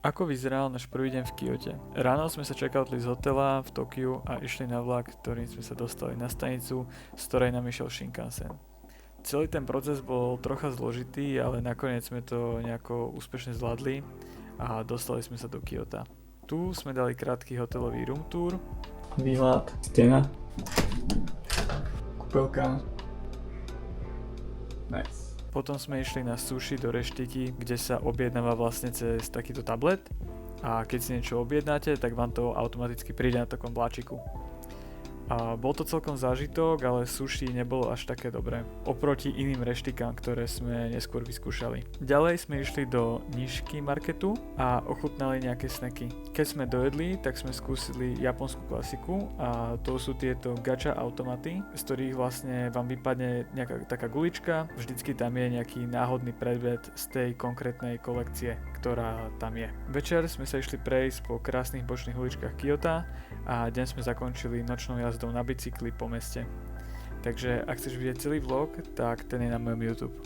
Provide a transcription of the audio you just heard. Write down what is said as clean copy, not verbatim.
Ako vyzeral náš prvý deň v Kyote? Ráno sme sa check-outli z hotela v Tokiu a išli na vlak, ktorým sme sa dostali na stanicu, z ktorej nám išiel Shinkansen. Celý ten proces bol trocha zložitý, ale nakoniec sme to nejako úspešne zvládli a dostali sme sa do Kyota. Tu sme dali krátky hotelový room tour. Výhľad, stena, kúpelka. Nice. Potom sme išli na sushi do reštiky, kde sa objednáva vlastne cez takýto tablet a keď si niečo objednáte, tak vám to automaticky príde na takom vláčiku. A bol to celkom zážitok, ale sushi nebolo až také dobré oproti iným reštikám, ktoré sme neskôr vyskúšali. Ďalej sme išli do Nišky marketu a ochutnali nejaké snacky. Keď sme dojedli, tak sme skúsili japonskú klasiku a to sú tieto gacha automaty, z ktorých vlastne vám vypadne nejaká taká gulička, vždycky tam je nejaký náhodný predmet z tej konkrétnej kolekcie, ktorá tam je. Večer sme sa išli prejsť po krásnych bočných uličkách Kyota a deň sme zakončili nočnou jazdou na bicykli po meste. Takže ak chceš vidieť celý vlog, tak ten je na mojom YouTube.